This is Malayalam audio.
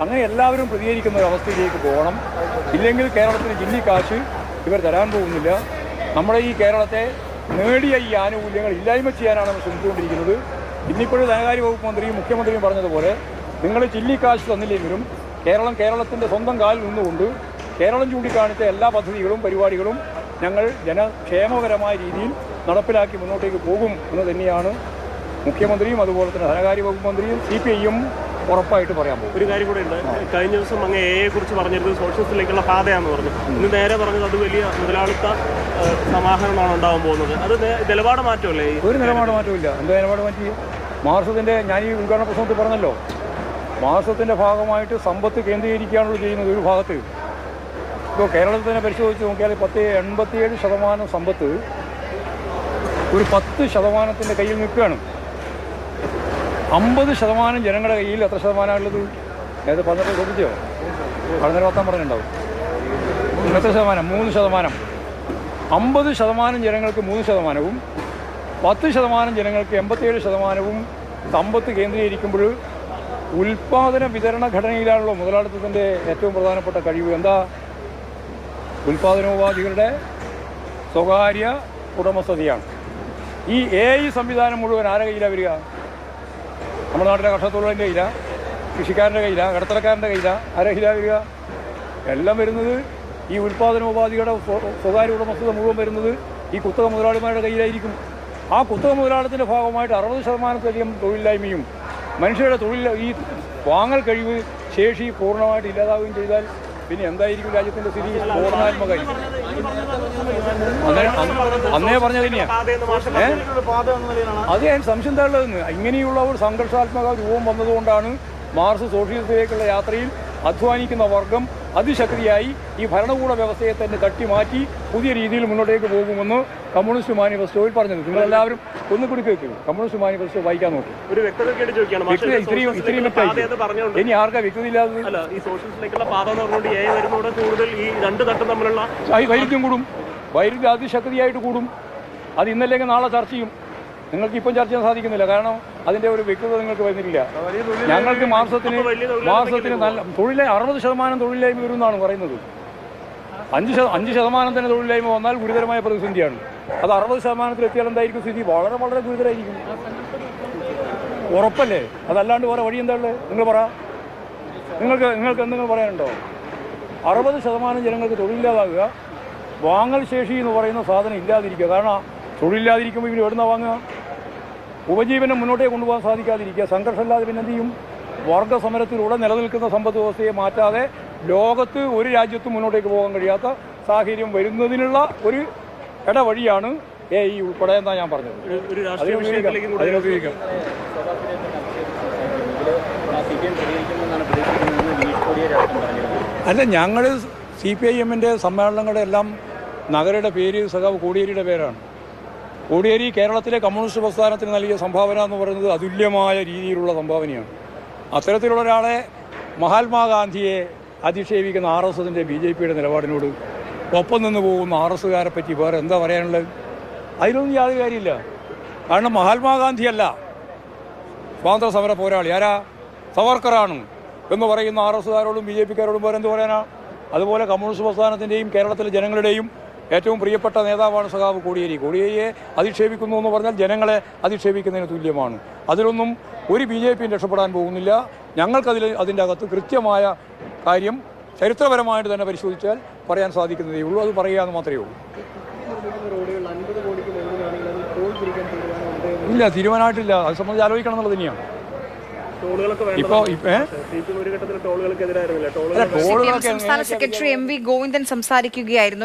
അങ്ങനെ എല്ലാവരും പ്രതികരിക്കുന്ന ഒരു അവസ്ഥയിലേക്ക് പോകണം. ഇല്ലെങ്കിൽ കേരളത്തിന് ജില്ലിക്കാശ് ഇവർ തരാൻ പോകുന്നില്ല. നമ്മുടെ ഈ കേരളത്തെ നേടിയ ഈ ആനുകൂല്യങ്ങൾ ഇല്ലായ്മ ചെയ്യാനാണ് നമ്മൾ ശ്രമിച്ചുകൊണ്ടിരിക്കുന്നത്. ഇന്നിപ്പോഴും ധനകാര്യ വകുപ്പ് മന്ത്രിയും മുഖ്യമന്ത്രിയും പറഞ്ഞതുപോലെ നിങ്ങൾ ചില്ലിക്കാശ് തന്നില്ലെങ്കിലും കേരളത്തിൻ്റെ സ്വന്തം കാലിൽ നിന്നുകൊണ്ട് കേരളം ചൂണ്ടിക്കാണിച്ച എല്ലാ പദ്ധതികളും പരിപാടികളും ഞങ്ങൾ ജനക്ഷേമകരമായ രീതിയിൽ നടപ്പിലാക്കി മുന്നോട്ടേക്ക് പോകും എന്ന് തന്നെയാണ് മുഖ്യമന്ത്രിയും അതുപോലെ തന്നെ ധനകാര്യ വകുപ്പ് മന്ത്രിയും CPIയും ഉറപ്പായിട്ട് പറയാൻ പോകും. ഒരു കാര്യം കൂടെ ഉണ്ട്. കഴിഞ്ഞ ദിവസം അങ്ങ് എയെ കുറിച്ച് പറഞ്ഞിരുന്നത് സോഷ്യലിസ്റ്റിലേക്കുള്ള പാതയാണെന്ന് പറഞ്ഞു. ഇന്ന് നേരെ പറഞ്ഞത് അത് വലിയ മുതലാളിത്ത സമാഹരണമാണ് ഉണ്ടാകാൻ പോകുന്നത്. അത് നിലപാട് മാറ്റമല്ലേ? ഒരു നിലപാട് മാറ്റമില്ല. എന്താ നിലപാട് മാറ്റി? മാർസത്തിൻ്റെ ഞാൻ ഈ ഉദ്ഘാടന പ്രസംഗത്തിൽ പറഞ്ഞല്ലോ, മാർസത്തിൻ്റെ ഭാഗമായിട്ട് സമ്പത്ത് കേന്ദ്രീകരിക്കുകയാണല്ലോ ചെയ്യുന്നത്. ഒരു ഭാഗത്ത് ഇപ്പോൾ കേരളത്തിൽ തന്നെ പരിശോധിച്ച് നോക്കിയാൽ 87% സമ്പത്ത് ഒരു 10% കയ്യിൽ നിൽക്കുകയാണ്. 50% ജനങ്ങളുടെ കയ്യിൽ എത്ര ശതമാനമുള്ളത്? ഏത് 12 ശ്രദ്ധിച്ചോ? വളരെ പത്താൻ പറഞ്ഞിട്ടുണ്ടാവും. എത്ര ശതമാനം? 3%. 50% ജനങ്ങൾക്ക് 3%വും 10% ജനങ്ങൾക്ക് 87%വും സമ്പത്ത് കേന്ദ്രീകരിക്കുമ്പോൾ ഉൽപ്പാദന വിതരണ ഘടനയിലാണല്ലോ മുതലാളിത്തത്തിൻ്റെ ഏറ്റവും പ്രധാനപ്പെട്ട കഴിവ്. എന്താ? ഉൽപ്പാദനോപാധികളുടെ സ്വകാര്യ ഉടമസ്ഥതയാണ്. ഈ AI സംവിധാനം മുഴുവൻ ആരുടെ കയ്യിലാണ് വരിക? നമ്മുടെ നാട്ടിലെ കർഷകത്തൊഴിലാളിൻ്റെ കയ്യിലാണ്, കൃഷിക്കാരൻ്റെ കയ്യിലാണ്, കടത്തറക്കാരൻ്റെ കയ്യിലാണ്. ആരുടെ കയ്യിലാണ് വരിക? എല്ലാം വരുന്നത് ഈ ഉൽപ്പാദനോപാധികളുടെ സ്വകാര്യ ഉടമസ്ഥത മുഴുവൻ വരുന്നത് ഈ കുത്തക മുതലാളിമാരുടെ കയ്യിലായിരിക്കും. ആ കുത്തക മുതലാളിത്തത്തിൻ്റെ ഭാഗമായിട്ട് 60%-ലധികം തൊഴിലില്ലായ്മയും മനുഷ്യരുടെ ഈ വാങ്ങൽ കഴിവ് ശേഷി പൂർണ്ണമായിട്ട് ഇല്ലാതാവുകയും ചെയ്താൽ പിന്നെ എന്തായിരിക്കും രാജ്യത്തിൻ്റെ സ്ഥിതി? പൂർണ്ണാത്മകമായി അന്നേ പറഞ്ഞത് തന്നെയാണ്. അത് ഞാൻ സംശയം തള്ളതെന്ന്. ഇങ്ങനെയുള്ള ഒരു സംഘർഷാത്മക രൂപം വന്നതുകൊണ്ടാണ് മാർക്സ് സോഷ്യലിസത്തിലേക്കുള്ള യാത്രയിൽ അധ്വാനിക്കുന്ന വർഗം അതിശക്തിയായി ഈ ഭരണകൂട വ്യവസ്ഥയെ തന്നെ തട്ടിമാറ്റി പുതിയ രീതിയിൽ മുന്നോട്ടേക്ക് പോകുമെന്ന് കമ്മ്യൂണിസ്റ്റ് മാനിഫെസ്റ്റോയിൽ പറഞ്ഞത്. നിങ്ങളെല്ലാവരും ഒന്നുകൂടി കേൾക്കും. കമ്മ്യൂണിസ്റ്റ് മാനിഫെസ്റ്റോ വായിക്കാൻ നോക്കും. ഇത്രയും ഇനി ആർക്കാ വ്യക്തതയില്ലാതെ വൈരുദ്ധ്യം കൂടും. വൈരുദ്ധ്യം അതിശക്തിയായിട്ട് കൂടും. അത് ഇന്നല്ലെങ്കിൽ നാളെ ചർച്ച ചെയ്യും. നിങ്ങൾക്ക് ഇപ്പം ചർച്ച ചെയ്യാൻ സാധിക്കുന്നില്ല. കാരണം അതിൻ്റെ ഒരു വ്യക്തത നിങ്ങൾക്ക് വരുന്നില്ല. ഞങ്ങൾക്ക് മാസത്തിന് നല്ല 60% തൊഴിലില്ലായ്മ വരുമെന്നാണ് പറയുന്നത്. 5% തന്നെ തൊഴിലില്ലായ്മ വന്നാൽ ഗുരുതരമായ പ്രതിസന്ധിയാണ്. അത് 60% എത്തിയാൽ എന്തായിരിക്കും സ്ഥിതി? വളരെ വളരെ ഗുരുതരമായിരിക്കും. ഉറപ്പല്ലേ? അതല്ലാണ്ട് വേറെ വഴി എന്താ ഉള്ളത്? നിങ്ങൾ പറ. നിങ്ങൾക്ക് എന്തെങ്കിലും പറയാനുണ്ടോ? 60% ജനങ്ങൾക്ക് തൊഴിലില്ലാതാകുക, വാങ്ങൽ ശേഷി എന്ന് പറയുന്ന സാധനം ഇല്ലാതിരിക്കുക. കാരണം തൊഴിലില്ലാതിരിക്കുമ്പോൾ ഇവർ എവിടുന്ന വാങ്ങുക? ഉപജീവനം മുന്നോട്ടേ കൊണ്ടുപോകാൻ സാധിക്കാതിരിക്കുക. സംഘർഷമില്ലാതെ പിന്നെന്ത് ചെയ്യും? വർഗസമരത്തിലൂടെ നിലനിൽക്കുന്ന സമ്പദ് വ്യവസ്ഥയെ മാറ്റാതെ ലോകത്ത് ഒരു രാജ്യത്തും മുന്നോട്ടേക്ക് പോകാൻ കഴിയാത്ത സാഹചര്യം വരുന്നതിനുള്ള ഒരു ഇടവഴിയാണ് AI ഉൾപ്പെടെ എന്നാണ് ഞാൻ പറഞ്ഞത്. അതിനുപയോഗിക്കാം. അല്ല, ഞങ്ങൾ CPIM-ൻ്റെ സമ്മേളനങ്ങളുടെ എല്ലാം നഗരയുടെ പേര് സഖാവ് കോടിയേരിയുടെ പേരാണ്. കോടിയേരി കേരളത്തിലെ കമ്മ്യൂണിസ്റ്റ് പ്രസ്ഥാനത്തിന് നൽകിയ സംഭാവന എന്ന് പറയുന്നത് അതുല്യമായ രീതിയിലുള്ള സംഭാവനയാണ്. അത്തരത്തിലുള്ള ഒരാളെ മഹാത്മാഗാന്ധിയെ അധിക്ഷേപിക്കുന്ന RSSൻ്റെ BJPയുടെ നിലപാടിനോട് ഒപ്പം നിന്ന് പോകുന്ന RSSകാരെ പറ്റി വേറെ എന്താ പറയാനുള്ളത്? അതിലൊന്നും യാതൊരു കാര്യമില്ല. കാരണം മഹാത്മാഗാന്ധിയല്ല സ്വാതന്ത്ര്യ സമര പോരാളി. ആരാ? സവർക്കറാണ് എന്ന് പറയുന്ന RSSകാരോടും BJPക്കാരോടും വേറെ എന്ത് പറയാനാ? അതുപോലെ കമ്മ്യൂണിസ്റ്റ് പ്രസ്ഥാനത്തിൻ്റെയും കേരളത്തിലെ ജനങ്ങളുടെയും ഏറ്റവും പ്രിയപ്പെട്ട നേതാവാണ് സഖാവ് കോടിയേരി. കോടിയേരിയെ അധിക്ഷേപിക്കുന്നു എന്ന് പറഞ്ഞാൽ ജനങ്ങളെ അധിക്ഷേപിക്കുന്നതിന് തുല്യമാണ്. അതിലൊന്നും ഒരു BJPയും രക്ഷപ്പെടാൻ പോകുന്നില്ല. അതിൻ്റെ അകത്ത് കൃത്യമായ കാര്യം ചരിത്രപരമായിട്ട് തന്നെ പരിശോധിച്ചാൽ പറയാൻ സാധിക്കുന്നതേ ഉള്ളൂ. അത് പറയുക എന്ന് മാത്രമേ ഉള്ളൂ. ഇല്ല, തീരുമാനമായിട്ടില്ല. അത് സംബന്ധിച്ച് ആലോചിക്കണം എന്നുള്ളത് തന്നെയാണ്. സംസ്ഥാന സെക്രട്ടറി MV ഗോവിന്ദൻ സംസാരിക്കുകയായിരുന്നു.